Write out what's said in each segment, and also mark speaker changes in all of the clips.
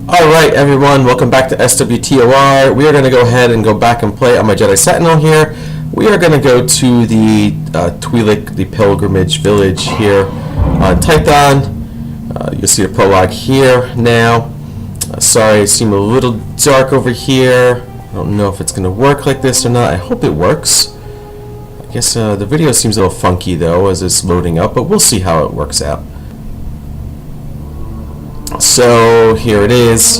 Speaker 1: Alright everyone, welcome back to SWTOR. We are going to go ahead and go back and play on my Jedi Sentinel here. We are going to go to the Twi'leks, the pilgrimage village here on Tython. You'll see the prologue here now. Sorry, it seemed a little dark over here. I don't know if it's going to work like this or not. I hope it works. I guess the video seems a little funky though as it's loading up, but we'll see how it works out. So here it is.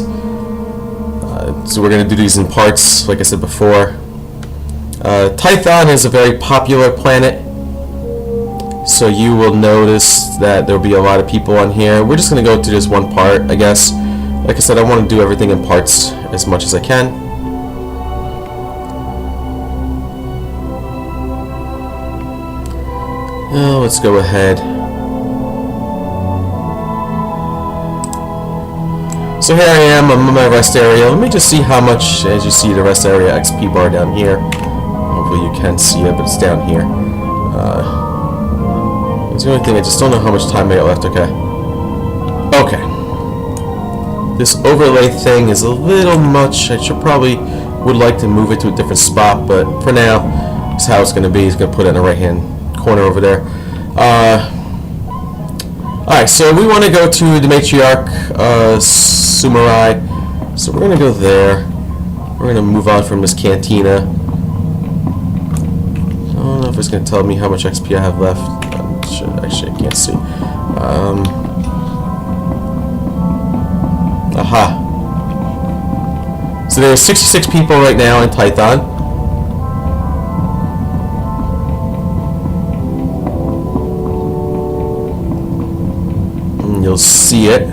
Speaker 1: So we're going to do these in parts, like I said before. Tython is a very popular planet, so you will notice that there will be a lot of people on here. We're just going to go to this one part, I guess. Like I said, I want to do everything in parts as much as I can. Now let's go ahead. So here I am, I'm in my rest area. Let me just see how much, as you see the rest area XP bar down here. Hopefully you can see it, but it's down here. It's the only thing, I just don't know how much time I got left. Okay. Okay. This overlay thing is a little much. I would like to move it to a different spot, but for now, this is how it's going to be. He's going to put it in the right hand corner over there. Alright, so we want to go to the matriarch, Sumarai. So we're going to go there. We're going to move on from this cantina. I don't know if it's going to tell me how much XP I have left. Actually, I can't see. Aha. So there's 66 people right now in Tython. You'll see it.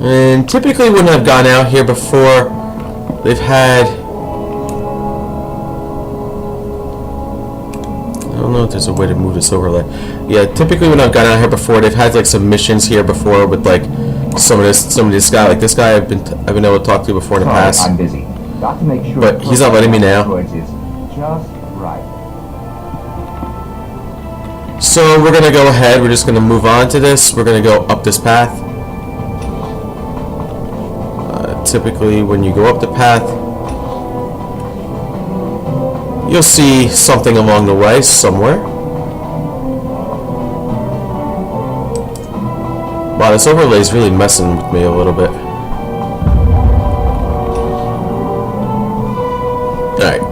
Speaker 1: And typically when I've gone out here before, they've had, I don't know if there's a way to move this overlay. Yeah, typically when I've gone out here before, they've had like some missions here before with like some of this guy, like this guy I've been able to talk to before in the past.
Speaker 2: I'm busy. Got to make sure,
Speaker 1: but he's not letting me now.
Speaker 2: Just right.
Speaker 1: So we're gonna go ahead. We're just gonna move on to this. We're gonna go up this path. Typically, when you go up the path, you'll see something along the way somewhere. Wow, this overlay is really messing with me a little bit. Alright.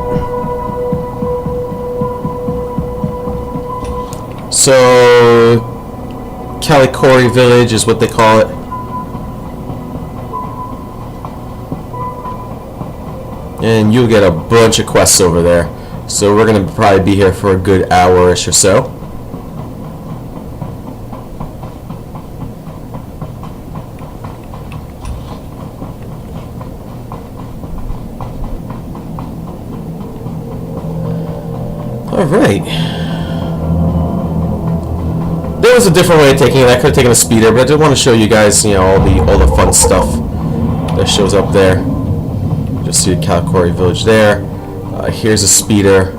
Speaker 1: So, Kalikori Village is what they call it. And you'll get a bunch of quests over there. So we're going to probably be here for a good hour-ish or so. Alright. There was a different way of taking it. I could have taken a speeder, but I did want to show you guys, you know, all the fun stuff that shows up there. Just see the Kalikori Village there. Here's a speeder.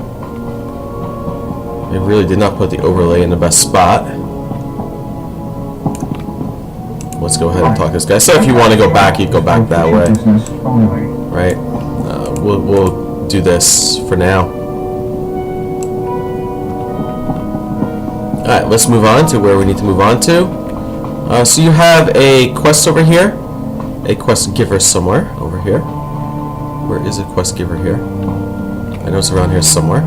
Speaker 1: They really did not put the overlay in the best spot. Let's go ahead and talk to this guy. So if you want to go back, you go back that way. Right? We'll do this for now. Alright, let's move on to where we need to move on to. So you have a quest over here. A quest giver somewhere over here. Where is a quest giver here? I know it's around here somewhere.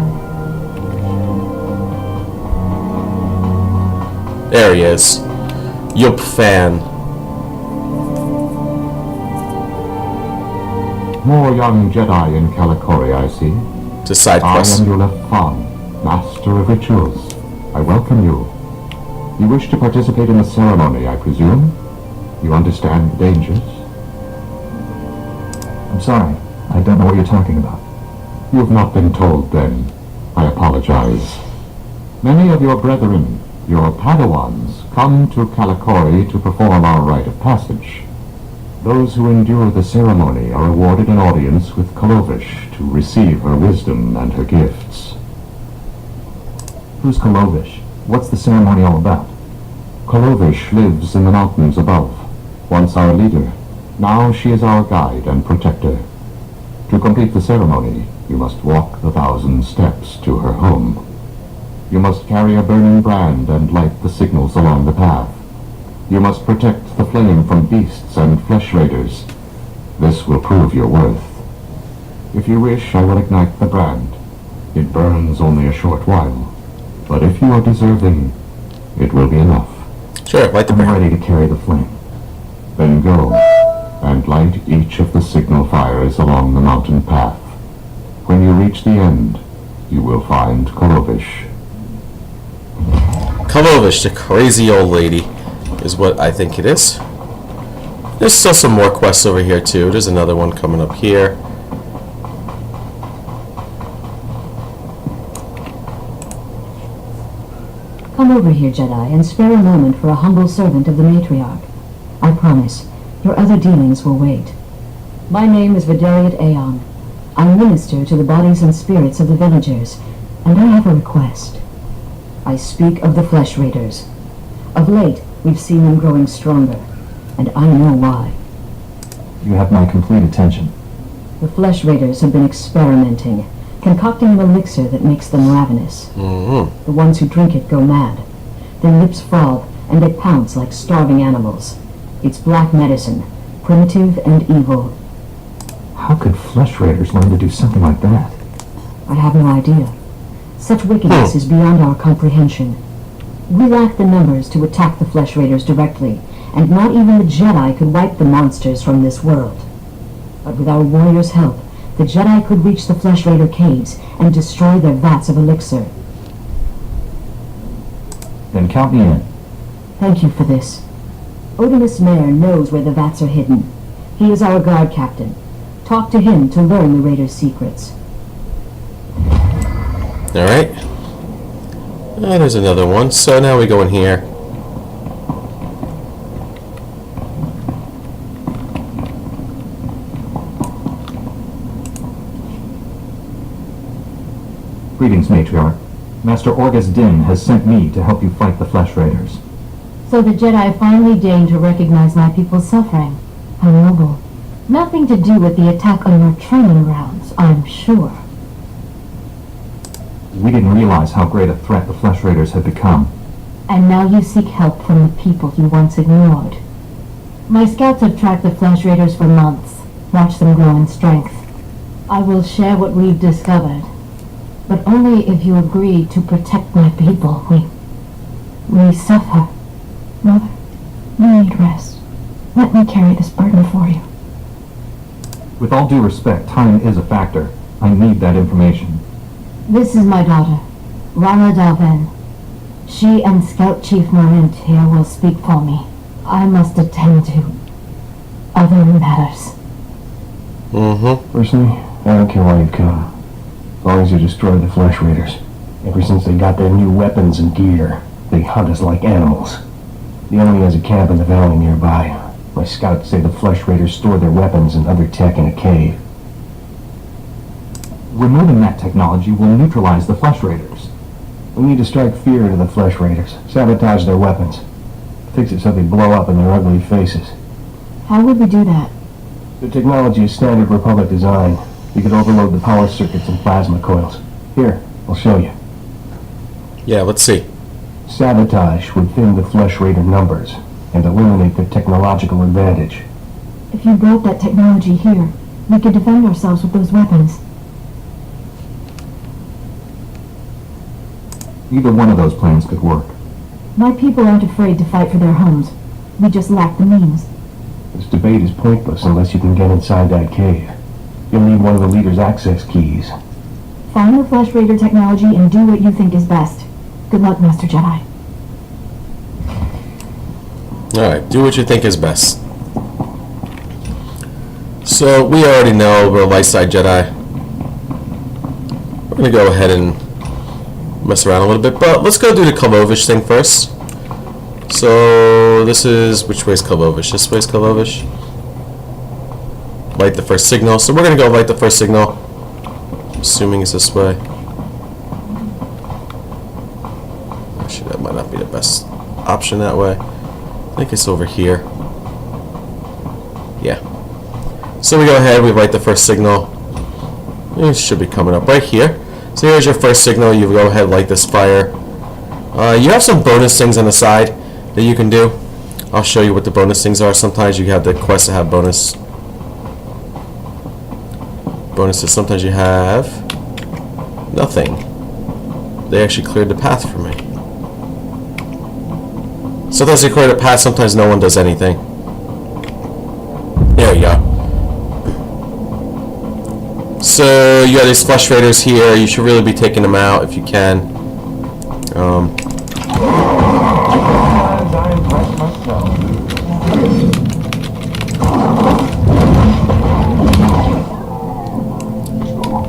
Speaker 1: There he is. Yup fan.
Speaker 3: More young Jedi in Kalikori, I see.
Speaker 1: It's a side quest.
Speaker 3: I am Yulef Khan, Master of Rituals. I welcome you. You wish to participate in the ceremony, I presume? You understand the dangers?
Speaker 2: I'm sorry. I don't know what you're talking about.
Speaker 3: You have not been told, then. I apologize. Many of your brethren, your Padawans, come to Kalikori to perform our rite of passage. Those who endure the ceremony are awarded an audience with Kalovish to receive her wisdom and her gifts.
Speaker 2: Who's Kalovish? What's the ceremony all about?
Speaker 3: Kalovish lives in the mountains above, once our leader. Now she is our guide and protector. To complete the ceremony, you must walk the 1,000 steps to her home. You must carry a burning brand and light the signals along the path. You must protect the flame from beasts and flesh raiders. This will prove your worth. If you wish, I will ignite the brand. It burns only a short while, but if you are deserving, it will be enough.
Speaker 1: Sure, light the
Speaker 2: I'm
Speaker 1: brand.
Speaker 2: ready to carry the flame.
Speaker 3: Then go, and light each of the signal fires along the mountain path. When you reach the end, you will find Kalovish.
Speaker 1: Kalovish, the crazy old lady, is what I think it is. There's still some more quests over here too. There's another one coming up here.
Speaker 4: Come over here, Jedi, and spare a moment for a humble servant of the matriarch. I promise, your other dealings will wait. My name is Vidariat Aeon. I minister to the bodies and spirits of the villagers, and I have a request. I speak of the Flesh Raiders. Of late, we've seen them growing stronger, and I know why.
Speaker 2: You have my complete attention.
Speaker 4: The Flesh Raiders have been experimenting, concocting an elixir that makes them ravenous.
Speaker 1: Mm-hmm.
Speaker 4: The ones who drink it go mad. Their lips frog, and they pounce like starving animals. It's black medicine, primitive and evil.
Speaker 2: How could flesh raiders learn to do something like that?
Speaker 4: I have no idea. Such wickedness is beyond our comprehension. We lack the numbers to attack the Flesh Raiders directly, and not even the Jedi could wipe the monsters from this world. But with our warriors' help, the Jedi could reach the Flesh Raider caves and destroy their vats of elixir.
Speaker 2: Then count me in.
Speaker 4: Thank you for this. Odimus Mayer knows where the vats are hidden. He is our guard captain. Talk to him to learn the Raiders' secrets.
Speaker 1: Alright. There's another one. So now we go in here.
Speaker 2: Greetings, Matriarch. Master Orgus Din has sent me to help you fight the Flesh Raiders.
Speaker 5: So the Jedi finally deigned to recognize my people's suffering. How noble. Nothing to do with the attack on your training grounds, I'm sure.
Speaker 2: We didn't realize how great a threat the Flesh Raiders had become.
Speaker 5: And now you seek help from the people you once ignored. My scouts have tracked the Flesh Raiders for months, watched them grow in strength. I will share what we've discovered, but only if you agree to protect my people. We suffer. Mother, you need rest. Let me carry this burden for you.
Speaker 2: With all due respect, time is a factor. I need that information.
Speaker 5: This is my daughter, Rana Dalven. She and Scout Chief Marint here will speak for me. I must attend to other matters.
Speaker 1: Mm-hmm.
Speaker 6: Personally, I don't care why you've come. As long as you destroy the Flesh Raiders. Ever since they got their new weapons and gear, they hunt us like animals. The enemy has a camp in the valley nearby. My scouts say the Flesh Raiders store their weapons and other tech in a cave.
Speaker 2: Removing that technology will neutralize the Flesh Raiders.
Speaker 6: We need to strike fear into the Flesh Raiders, sabotage their weapons, fix it so they blow up in their ugly faces.
Speaker 5: How would we do that?
Speaker 6: The technology is standard Republic design. You could overload the power circuits and plasma coils. Here, I'll show you.
Speaker 1: Yeah, let's see.
Speaker 6: Sabotage would thin the Flesh Raider numbers and eliminate their technological advantage.
Speaker 5: If you brought that technology here, we could defend ourselves with those weapons.
Speaker 2: Either one of those plans could work.
Speaker 5: My people aren't afraid to fight for their homes. We just lack the means.
Speaker 6: This debate is pointless unless you can get inside that cave. You'll need one of the leader's access keys.
Speaker 5: Find the Flesh Raider technology and do what you think is best. Good luck, Master Jedi.
Speaker 1: Alright, do what you think is best. So, we already know we're a light side Jedi. We're going to go ahead and mess around a little bit, but let's go do the Kalovish thing first. So, this is... which way is Kalovish? This way is Kalovish? light the first signal. So we're going to go light the first signal. Assuming it's this way. Actually, that might not be the best option that way. I think it's over here. Yeah. So we go ahead, we light the first signal. It should be coming up right here. So here's your first signal. You go ahead, light this fire. You have some bonus things on the side that you can do. I'll show you what the bonus things are. Sometimes you have the quests that have bonuses. Sometimes you have nothing. They actually cleared the path for me. Sometimes they clear the path, sometimes no one does anything. There you go. So you got these flesh raiders here. You should really be taking them out if you can.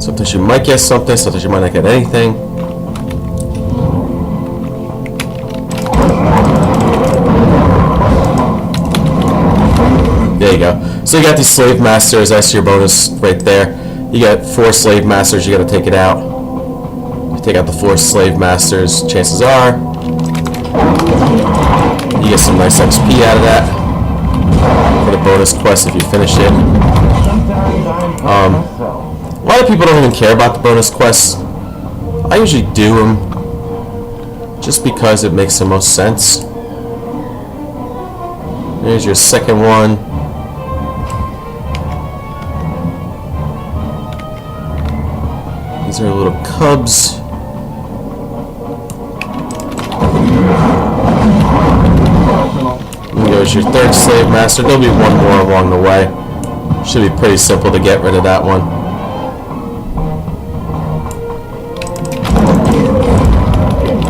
Speaker 1: Sometimes you might get something, sometimes you might not get anything. There you go. So you got these slave masters, that's your bonus right there. You got 4 slave masters, you gotta take it out. You take out the 4 slave masters, chances are you get some nice XP out of that for the bonus quest if you finish it. A lot of people don't even care about the bonus quests. I usually do them just because it makes the most sense. There's your second one. These are little cubs. And there's your third slave master. There'll be one more along the way. Should be pretty simple to get rid of that one.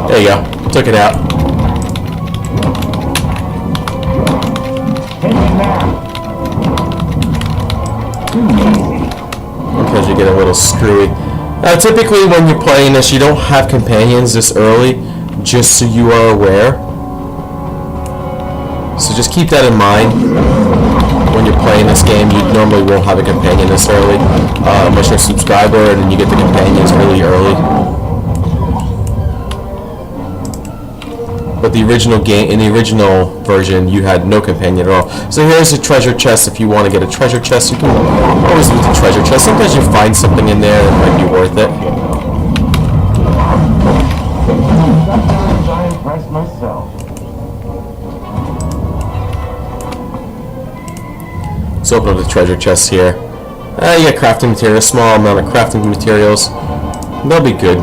Speaker 1: There you go. Took it out. Because you get a little screwy. Typically when you're playing this, you don't have companions this early, just so you are aware. So just keep that in mind. When you're playing this game, you normally won't have a companion this early, unless you're a subscriber, and then you get the companions really early. But the original game, in the original version, you had no companion at all. So here's a treasure chest. If you want to get a treasure chest, you can always loot the treasure chest. Sometimes you find something in there that might be worth it. Let's open up the treasure chest here. You got crafting materials, small amount of crafting materials. That'll be good.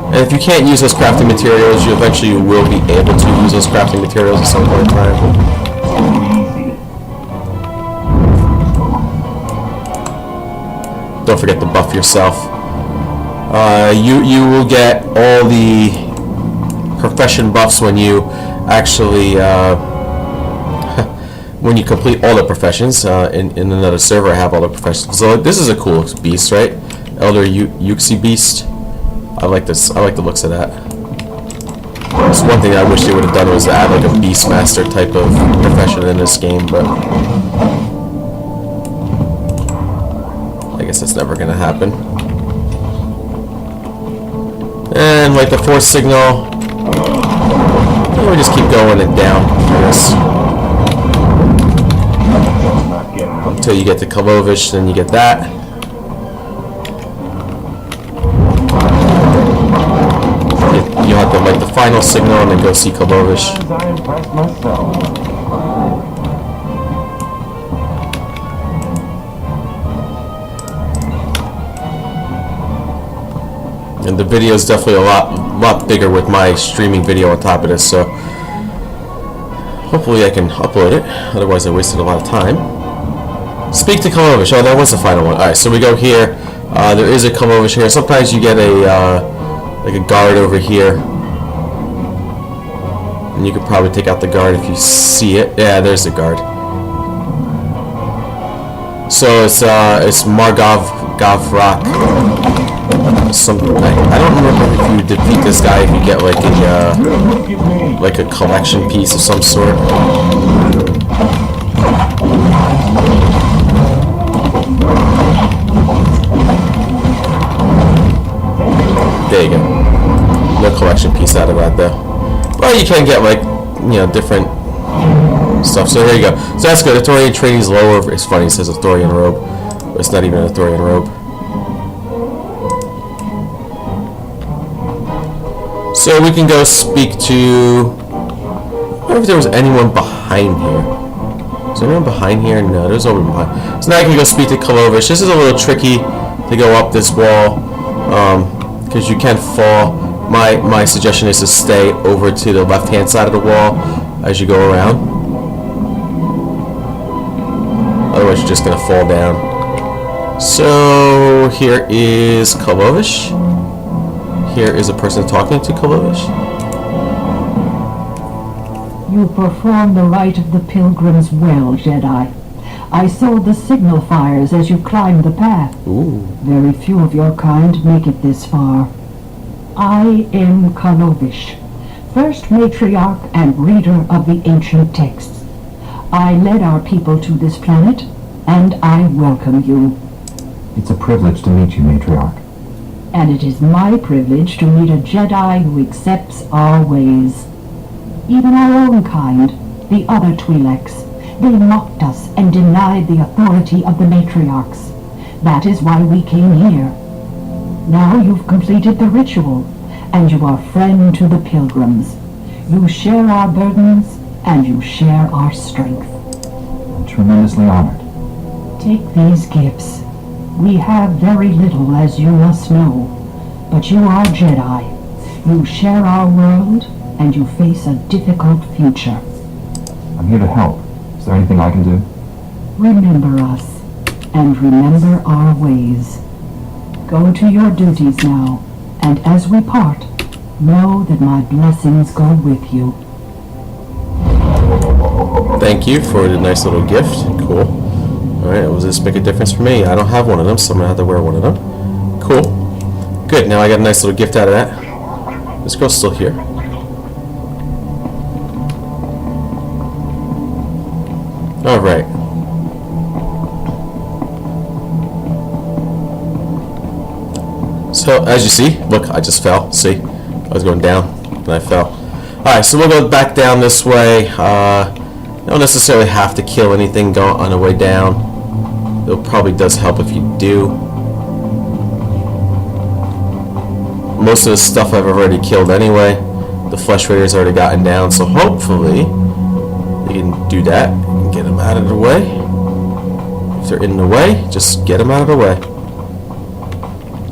Speaker 1: And if you can't use those crafting materials, you eventually will be able to use those crafting materials at some point in time. Don't forget to buff yourself. You will get all the profession buffs when you actually when you complete all the professions. In another server, I have all the professions. So this is a cool beast, right? Elder Yuxi beast. I like this. I like the looks of that. Just one thing I wish they would have done was add like a Beastmaster type of profession in this game, but I guess that's never gonna happen. And like the 4th signal, we just keep going and down for this until you get to Kalovish, then you get that. You'll have to light the final signal and then go see Kalovish. And the video is definitely a lot bigger with my streaming video on top of this, so hopefully I can upload it. Otherwise I wasted a lot of time. Speak to Kalovish. Oh, that was the final one. Alright, so we go here. There is a Kalovish here. Sometimes you get a like a guard over here, and you could probably take out the guard if you see it. Yeah, there's the guard. So it's Margov Gavrak. Something I don't remember if you defeat this guy if you get like a collection piece of some sort. bad though. Well, you can get like, you know, different stuff. So there you go. So that's good. Authorian training is lower. It's funny, it says Authorian robe, but it's not even an Authorian robe. So we can go speak to... I wonder if there was anyone behind here. Is there anyone behind here? No, there's no one behind. So now I can go speak to Kalovish. This is a little tricky to go up this wall, because you can fall. My suggestion is to stay over to the left-hand side of the wall as you go around. Otherwise, you're just going to fall down. So here is Kalovish. Here is a person talking to Kalovish.
Speaker 7: You performed the rite of the pilgrims well, Jedi. I saw the signal fires as you climbed the path.
Speaker 1: Ooh.
Speaker 7: Very few of your kind make it this far. I am Kalovish, first matriarch and reader of the ancient texts. I led our people to this planet, and I welcome you.
Speaker 2: It's a privilege to meet you, Matriarch.
Speaker 7: And it is my privilege to meet a Jedi who accepts our ways. Even our own kind, the other Twi'leks, they mocked us and denied the authority of the matriarchs. That is why we came here. Now you've completed the ritual, and you are friend to the pilgrims. You share our burdens, and you share our strength.
Speaker 2: I'm tremendously honored.
Speaker 7: Take these gifts. We have very little, as you must know, but you are Jedi. You share our world, and you face a difficult future.
Speaker 2: I'm here to help. Is there anything I can do?
Speaker 7: Remember us, and remember our ways. Go to your duties now, and as we part, know that my blessings go with you.
Speaker 1: Thank you for the nice little gift. Cool. Alright, will this make a difference for me? I don't have one of them, so I'm going to have to wear one of them. Cool. Good, now I got a nice little gift out of that. This girl's still here. Alright. So, as you see, look, I just fell. See? I was going down, and I fell. Alright, so we'll go back down this way. You don't necessarily have to kill anything on the way down. It probably does help if you do. Most of the stuff I've already killed anyway. The flesh raiders already gotten down, so hopefully you can do that and get them out of the way. If they're in the way, just get them out of the way.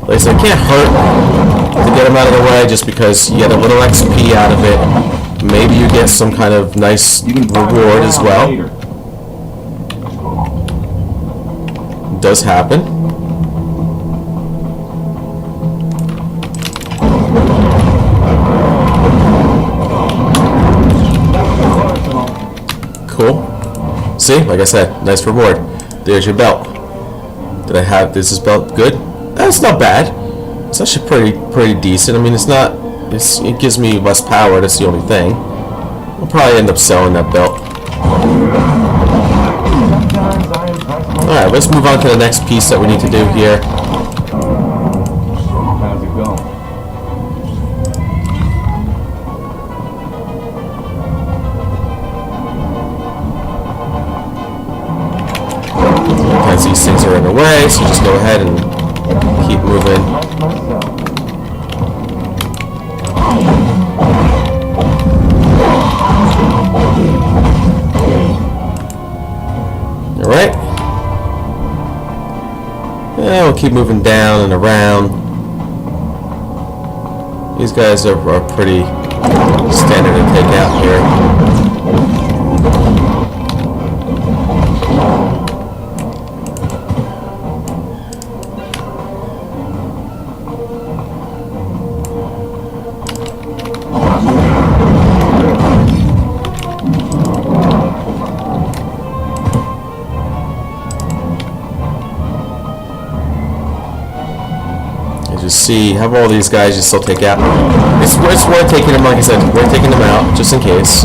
Speaker 1: Like I said, it can't hurt to get them out of the way just because you get a little XP out of it. Maybe you get some kind of nice reward as well. It does happen. Cool. See, like I said, nice reward. There's your belt. Did I have this belt good? That's not bad. It's actually pretty decent. I mean, it's not. It gives me less power. That's the only thing. I'll probably end up selling that belt. Alright, let's move on to the next piece that we need to do here.
Speaker 6: How's it going?
Speaker 1: Sometimes these things are in the way, so just go ahead and keep moving. Alright. Yeah, we'll keep moving down and around. These guys are pretty standard to take out here. Just see, have all these guys you still take out. It's worth taking them, like I said, worth taking them out, just in case.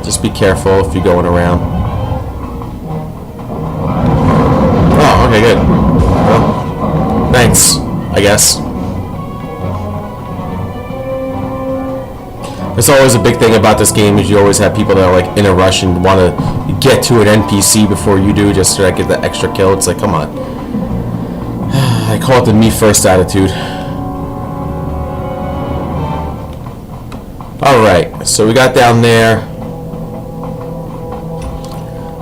Speaker 1: Just be careful if you're going around. Oh, okay, good. Well, thanks, I guess. It's always a big thing about this game is you always have people that are like in a rush and want to get to an NPC before you do just to like, get that extra kill. It's like, come on. I call it the me first attitude. Alright, so we got down there.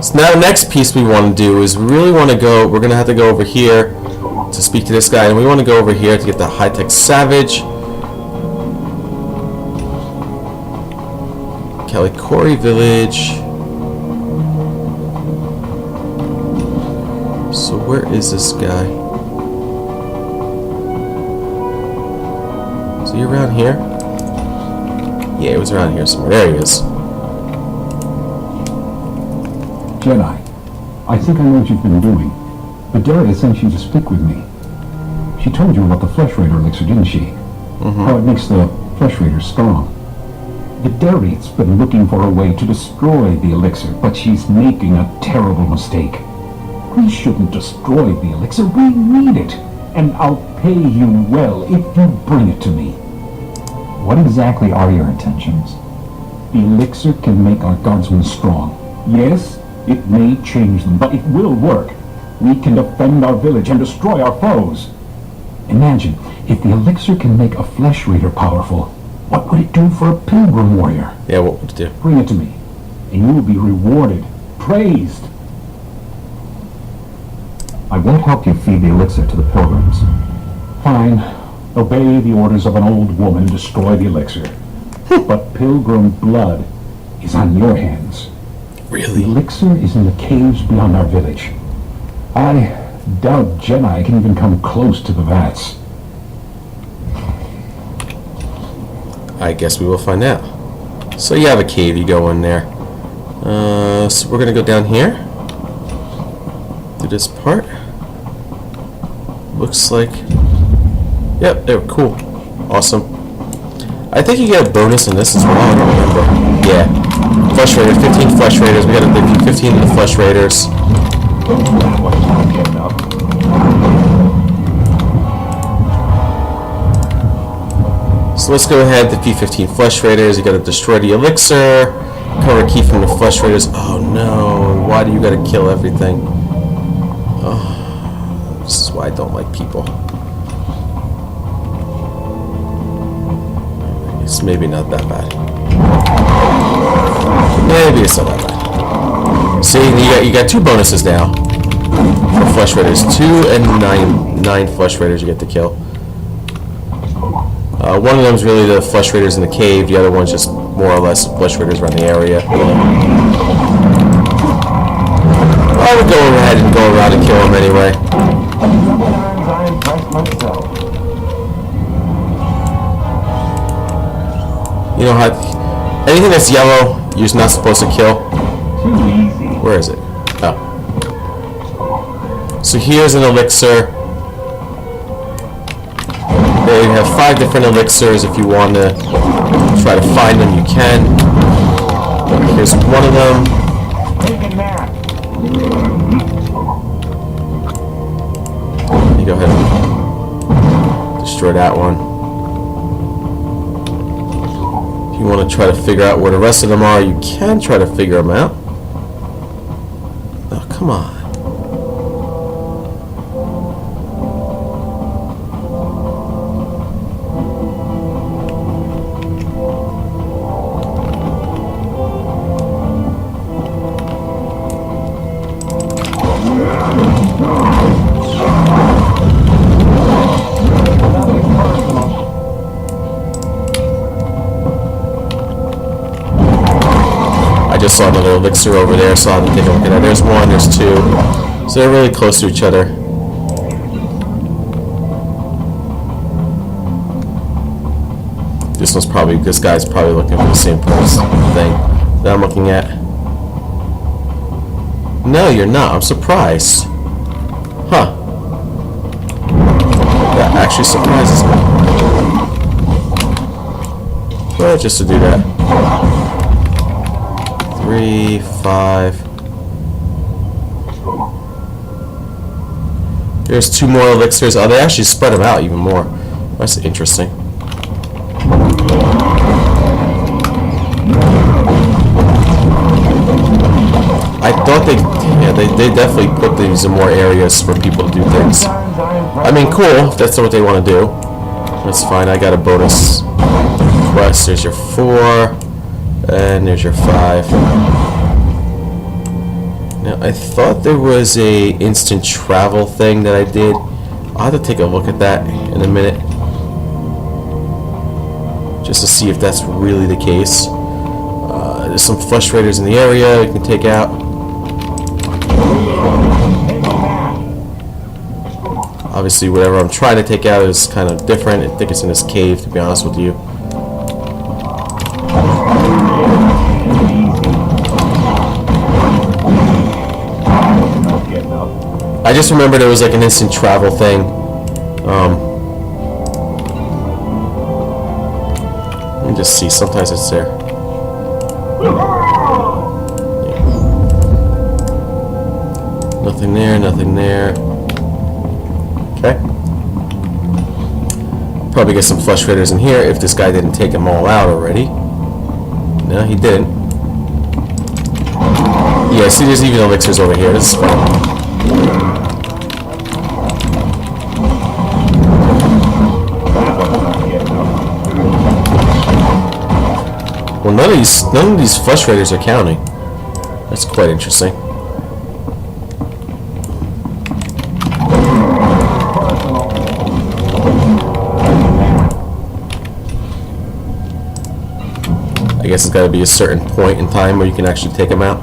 Speaker 1: So now the next piece we want to do is we really want to go, we're going to have to go over here to speak to this guy, and we want to go over here to get the high-tech savage. Kalikori Village. So where is this guy? Is he around here? Yeah, he was around here somewhere. There he is.
Speaker 8: Jedi, I think I know what you've been doing. Vidalia sent you to speak with me. She told you about the Flesh Raider elixir, didn't she? How it makes the Flesh Raiders strong. Vidaria's been looking for a way to destroy the elixir, but she's making a terrible mistake. We shouldn't destroy the elixir, we need it. And I'll pay you well if you bring it to me.
Speaker 2: What exactly are your intentions?
Speaker 8: The elixir can make our guardsmen strong. Yes, it may change them, but it will work. We can defend our village and destroy our foes. Imagine, if the elixir can make a Flesh Raider powerful, what would it do for a pilgrim warrior?
Speaker 1: Yeah, what would it do?
Speaker 8: Bring it to me, and you will be rewarded, praised.
Speaker 2: I won't help you feed the elixir to the pilgrims.
Speaker 8: Fine. Obey the orders of an old woman and destroy the elixir. But pilgrim blood is on your hands. The
Speaker 1: Really?
Speaker 8: elixir is in the caves beyond our village. I doubt Jedi can even come close to the vats.
Speaker 1: I guess we will find out. So you have a cave, you go in there. So we're gonna go down here. Do this part. Looks like... Yep, they're cool. Awesome. I think you get a bonus in this as well, I don't remember. Yeah. Flesh Raiders, 15 Flesh Raiders. We got a 15 of the Flesh Raiders. So let's go ahead, defeat 15 Flesh Raiders. You gotta destroy the elixir. Recover a key from the Flesh Raiders. Oh no, why do you gotta kill everything? Oh, this is why I don't like people. It's maybe not that bad. Maybe it's not that bad. See, you got 2 bonuses now for Flesh Raiders. 2 and 9 Flesh Raiders you get to kill. One of them is really the Flesh Raiders in the cave. The other one's just more or less Flesh Raiders around the area. I would go ahead and go around and kill them anyway. You know how anything that's yellow you're just not supposed to kill. Where is it? Oh. So here's an elixir. They have 5 different elixirs. If you want to try to find them, you can. Here's one of them. You go ahead and destroy that one. If you want to try to figure out where the rest of them are, you can try to figure them out. Oh, come on. I just saw another elixir over there, so I'll have to take a look at that. There's 1, there's 2. So they're really close to each other. This guy's probably looking for the same thing that I'm looking at. No, you're not. I'm surprised. Huh. That actually surprises me. Well, just to do that. 3, 5. There's 2 more elixirs. Oh, they actually spread them out even more. That's interesting. they definitely put these in more areas for people to do things. I mean, cool, if that's what they want to do. That's fine. I got a bonus quest. There's your 4, and there's your 5. Now, I thought there was a instant travel thing that I did. I'll have to take a look at that in a minute, just to see if that's really the case. There's some flesh raiders in the area you can take out. Obviously, whatever I'm trying to take out is kind of different. I think it's in this cave, to be honest with you. I just remembered it was like an instant travel thing. Let me just see. Sometimes it's there. Nothing there, nothing there. Okay. Probably get some flesh raiders in here if this guy didn't take them all out already. No, he didn't. Yeah, see, there's even elixirs over here. This is fun. Well, none of these flesh raiders are counting. That's quite interesting. I guess it's got to be a certain point in time where you can actually take them out.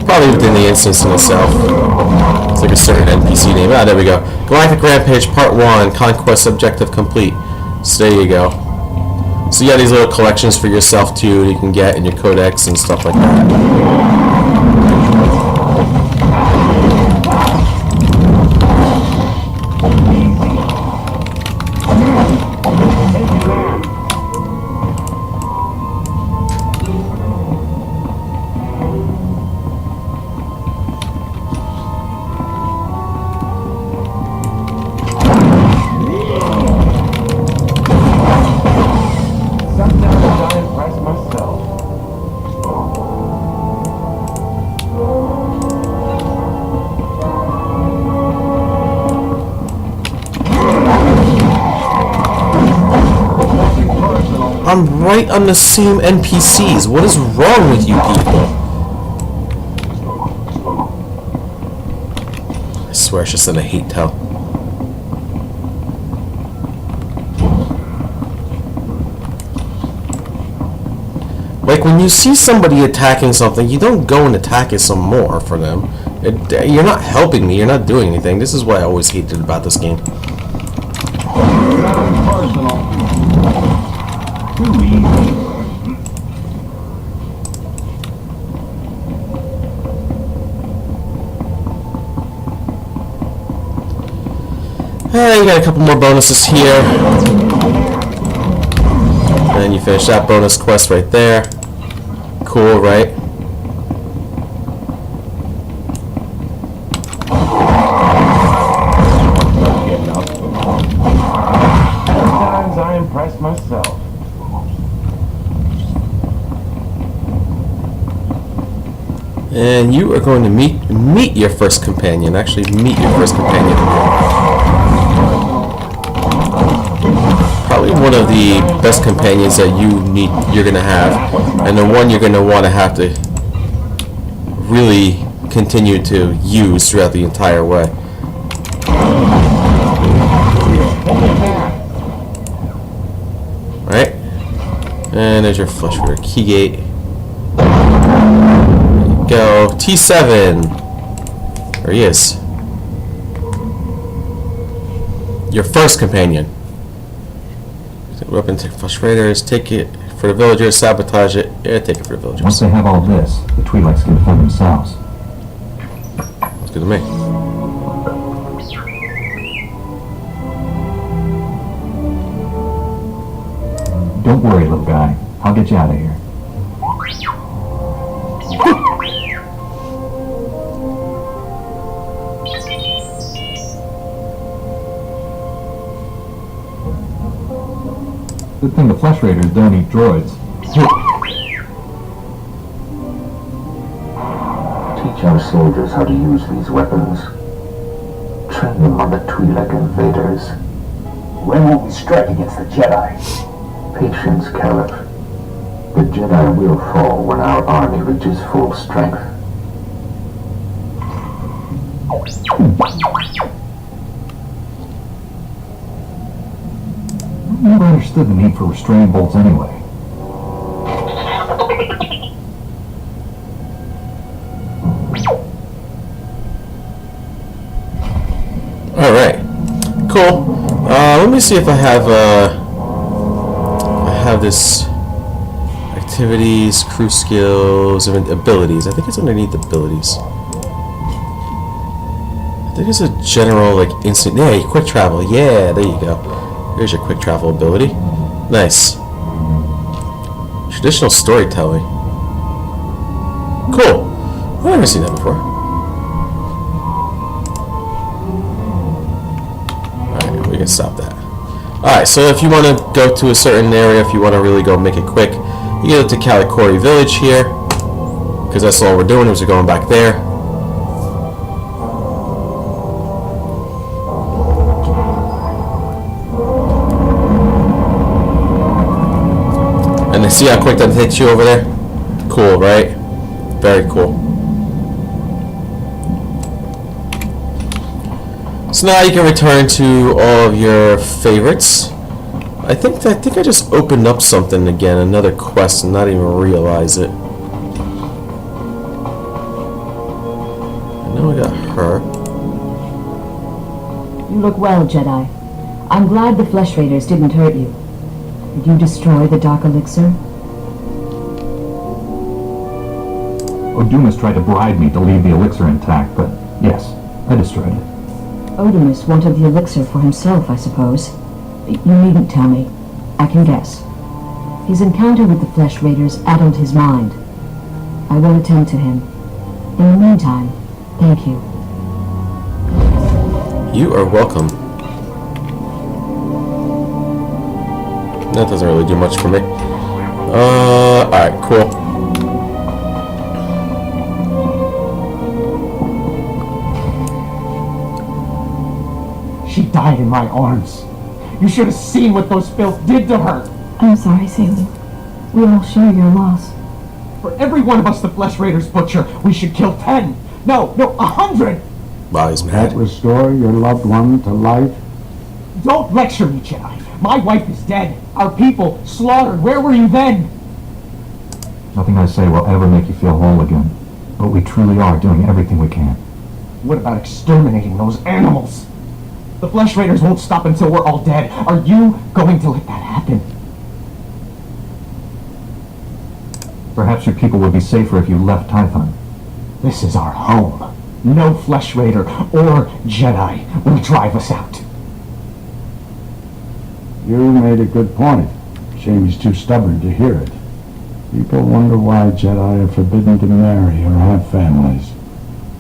Speaker 1: Probably within the instance in itself. It's like a certain NPC name. Ah, there we go. Galactic Rampage Part 1, Conquest Objective Complete. So there you go. So you got these little collections for yourself too that you can get in your codex and stuff like that. I'm right on the same NPCs. What is wrong with you people? I swear I should send a hate tell. Like when you see somebody attacking something, you don't go and attack it some more for them. You're not helping me. You're not doing anything. This is what I always hated about this game. You got a couple more bonuses here. And you finish that bonus quest right there. Cool, right?
Speaker 6: Sometimes I impress myself.
Speaker 1: And you are going to meet your first companion. Actually, meet your first companion. Probably one of the best companions that you're going to have, and the one you're going to want to have to really continue to use throughout the entire way. Right? And there's your flesh raider key gate. Go T7. There he is. Your first companion. Weapon, take flesh raiders, take it for the villagers, sabotage it. Yeah, take it for the villagers.
Speaker 2: Once they have all this, the Twi'leks can defend themselves.
Speaker 1: That's good to me.
Speaker 2: Don't worry, little guy. I'll get you out of here. Good thing the flesh raiders don't eat droids.
Speaker 3: Teach our soldiers how to use these weapons. Train them on the Twi'lek invaders.
Speaker 6: When will we strike against the Jedi?
Speaker 3: Patience, Caliph. The Jedi will fall when our army reaches full strength.
Speaker 2: I never understood the need for restraining bolts anyway.
Speaker 1: Alright. Cool. Let me see if I have this activities, crew skills, and abilities. I think it's underneath abilities. I think it's a general, like, instant... Yeah, quick travel. Yeah, there you go. Here's your quick travel ability. Nice. Traditional storytelling. Cool. I've never seen that before. Alright, we can stop that. Alright, so if you want to go to a certain area, if you want to really go make it quick, you go to Kalikori Village here, because that's all we're doing is we're going back there. And see how quick that hits you over there? Cool, right? Very cool. So now you can return to all of your favorites. I think I just opened up something again, another quest, and not even realize it. I know I got her.
Speaker 4: You look well, Jedi. I'm glad the Flesh Raiders didn't hurt you. Did you destroy the Dark Elixir?
Speaker 2: Odumas tried to bribe me to leave the elixir intact, but yes, I destroyed it.
Speaker 4: Odumas wanted the elixir for himself, I suppose. You needn't tell me. I can guess. His encounter with the Flesh Raiders addled his mind. I will attend to him. In the meantime, thank you.
Speaker 1: You are welcome. That doesn't really do much for me. Alright, cool.
Speaker 6: She died in my arms. You should have seen what those filth did to her.
Speaker 5: I'm sorry, Sailor. We all share your loss.
Speaker 6: For every one of us the Flesh Raiders butcher, we should kill 10. No, 100.
Speaker 1: Wow, he's mad.
Speaker 9: Restore your loved one to life?
Speaker 6: Don't lecture me, Jedi. My wife is dead. Our people slaughtered. Where were you then?
Speaker 2: Nothing I say will ever make you feel whole again, but we truly are doing everything we can.
Speaker 6: What about exterminating those animals? The Flesh Raiders won't stop until we're all dead. Are you going to let that happen?
Speaker 2: Perhaps your people would be safer if you left Tython.
Speaker 6: This is our home. No Flesh Raider or Jedi will drive us out.
Speaker 9: You made a good point. Shame he's too stubborn to hear it. People wonder why Jedi are forbidden to marry or have families.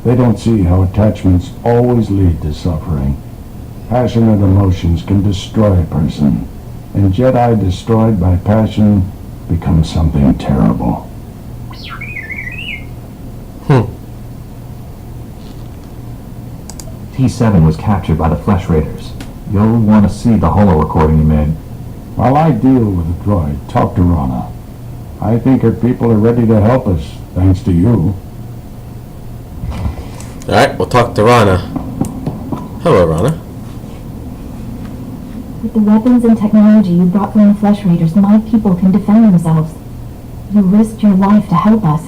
Speaker 9: They don't see how attachments always lead to suffering. Passionate emotions can destroy a person, and Jedi destroyed by passion become something terrible.
Speaker 2: T7 was captured by the Flesh Raiders. You'll want to see the holo recording he made.
Speaker 9: While I deal with the droid, talk to Rana. I think her people are ready to help us, thanks to you.
Speaker 1: Alright, we'll talk to Rana. Hello, Rana.
Speaker 5: With the weapons and technology you brought from the Flesh Raiders, my people can defend themselves. You risked your life to help us.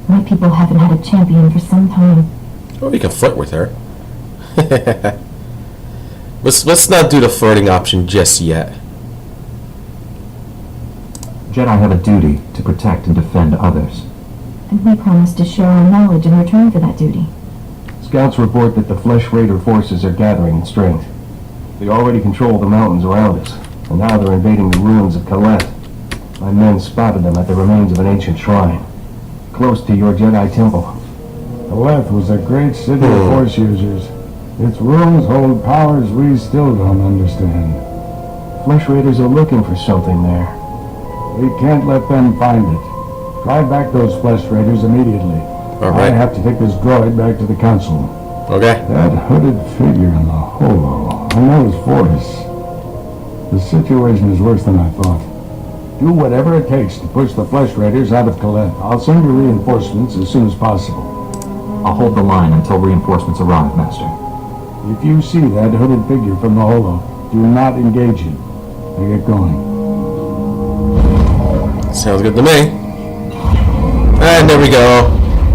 Speaker 5: My people haven't had a champion for some time.
Speaker 1: Oh, you can flirt with her. Let's not do the flirting option just yet.
Speaker 2: Jedi have a duty to protect and defend others.
Speaker 5: And we promised to share our knowledge in return for that duty.
Speaker 6: Scouts report that the Flesh Raider forces are gathering in strength. They already control the mountains around us, and now they're invading the ruins of Kalet. My men spotted them at the remains of an ancient shrine, close to your Jedi temple.
Speaker 9: Kalet was a great city of Force users. Its ruins hold powers we still don't understand.
Speaker 6: Flesh Raiders are looking for something there.
Speaker 9: We can't let them find it. Drive back those Flesh Raiders immediately.
Speaker 1: All
Speaker 9: I
Speaker 1: right.
Speaker 9: have to take this droid back to the council.
Speaker 1: Okay.
Speaker 9: That hooded figure in the holo. I know his voice. The situation is worse than I thought. Do whatever it takes to push the Flesh Raiders out of Colette. I'll send you reinforcements as soon as possible.
Speaker 2: I'll hold the line until reinforcements arrive, Master.
Speaker 9: If you see that hooded figure from the holo, do not engage it. Now get going.
Speaker 1: Sounds good to me. And there we go.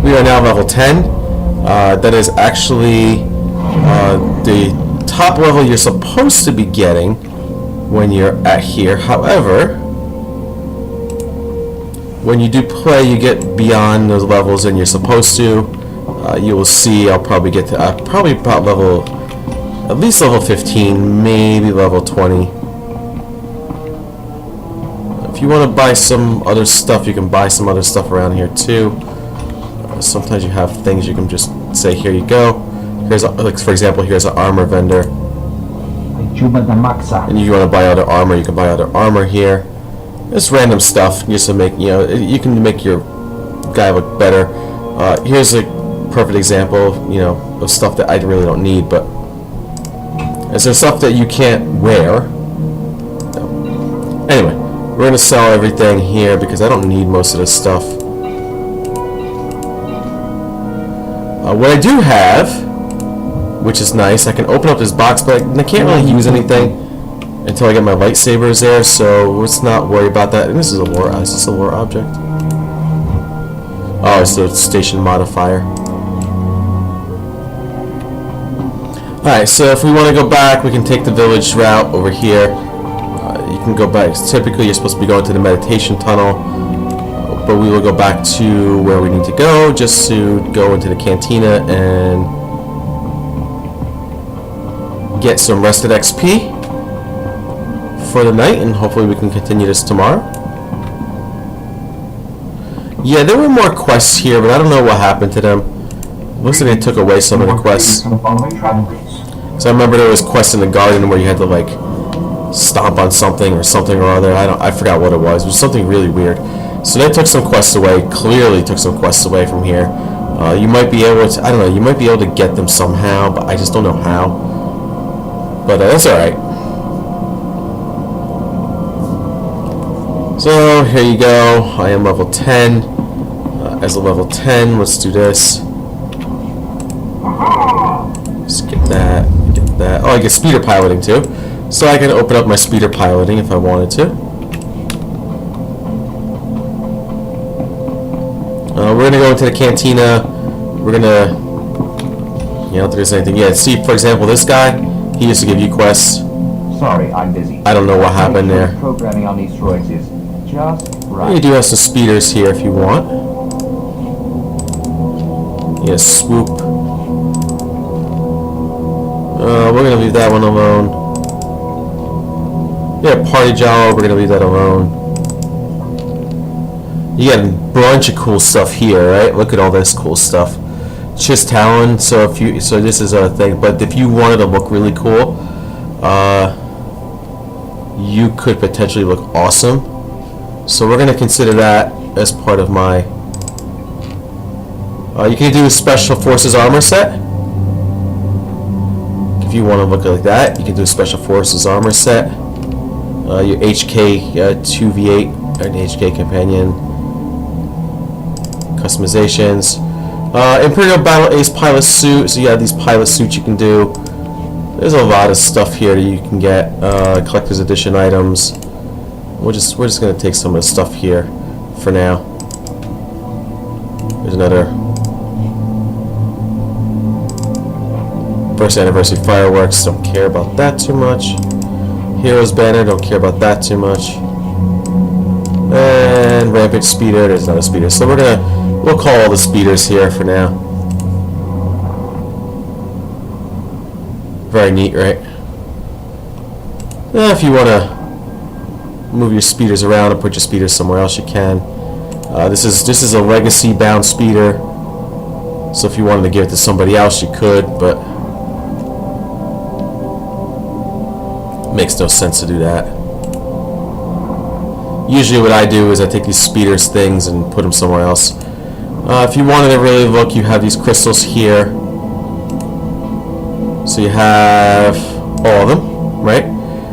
Speaker 1: We are now level 10. That is actually the top level you're supposed to be getting when you're at here. However, when you do play, you get beyond those levels and you're supposed to. You will see I'll probably get to probably about level, at least level 15, maybe level 20. If you want to buy some other stuff, you can buy some other stuff around here too. Sometimes you have things you can just say, here you go. Here's, like for example, here's an armor vendor. And you want to buy other armor, you can buy other armor here. It's random stuff just to make, you can make your guy look better. Here's a perfect example, of stuff that I really don't need, but is there stuff that you can't wear? No. Anyway, we're going to sell everything here because I don't need most of this stuff. What I do have, which is nice, I can open up this box, but I can't really use anything until I get my lightsabers there, so let's not worry about that. And this is a lore, is this a lore object? Oh, it's the station modifier. Alright, so if we want to go back, we can take the village route over here. You can go back. Typically, you're supposed to be going to the meditation tunnel, but we will go back to where we need to go, just to go into the cantina and get some rested XP for the night, and hopefully we can continue this tomorrow. Yeah, there were more quests here, but I don't know what happened to them. Looks like they took away some of the quests. So I remember there was quests in the garden where you had to like stomp on something or other. I forgot what it was. It was something really weird. So they took some quests away. Clearly took some quests away from here. You might be able to, I don't know, you might be able to get them somehow, but I just don't know how. But that's alright. So here you go. I am level 10. As a level 10, let's do this. Let's get that. Oh, I get speeder piloting too. So I can open up my speeder piloting if I wanted to. We're going to go into the cantina. We're going to, if there's anything. Yeah, see, for example, this guy, he used to give you quests.
Speaker 6: Sorry, I'm busy.
Speaker 1: I don't know what happened there.
Speaker 6: Programming on these droids is just right.
Speaker 1: You do have some speeders here if you want. Yeah, swoop. We're going to leave that one alone. Yeah, party Jawa, we're going to leave that alone. You got a bunch of cool stuff here, right? Look at all this cool stuff. Chist Talon, so this is a thing, but if you wanted to look really cool, you could potentially look awesome. So we're going to consider that as part of my... you can do a Special Forces armor set. If you want to look like that, you can do a Special Forces armor set. Your HK 2v8 and HK companion customizations. Imperial Battle Ace pilot suit. So you have these pilot suits you can do. There's a lot of stuff here that you can get. Collector's edition items. We're just gonna take some of the stuff here for now. There's another first anniversary fireworks. Don't care about that too much. Heroes banner. Don't care about that too much. And rampage speeder. There's not a speeder. So we'll call all the speeders here for now. Very neat, right? If you want to move your speeders around and put your speeders somewhere else, you can. This is a legacy bound speeder, so if you wanted to give it to somebody else, you could, but it makes no sense to do that. Usually what I do is I take these speeders things and put them somewhere else. If you wanted to really look, you have these crystals here. So you have all of them, right?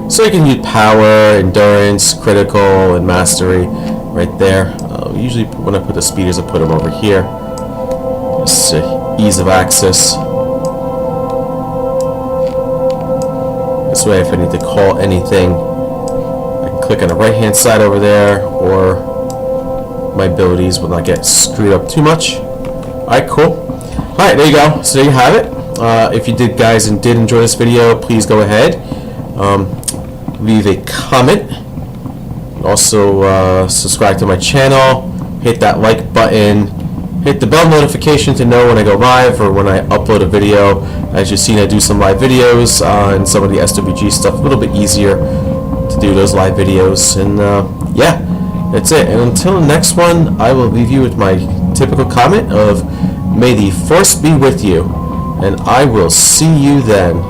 Speaker 1: So you can use power, endurance, critical, and mastery right there. Usually when I put the speeders, I put them over here. Just ease of access. This way, if I need to call anything, I can click on the right-hand side over there, or my abilities will not get screwed up too much. Alright, cool. Alright, there you go. So there you have it. If you did, guys, and did enjoy this video, please go ahead. Leave a comment. Also, subscribe to my channel. Hit that like button. Hit the bell notification to know when I go live or when I upload a video. As you've seen, I do some live videos and some of the SWG stuff. A little bit easier to do those live videos. And yeah, that's it. And until the next one, I will leave you with my typical comment of, may the Force be with you. And I will see you then.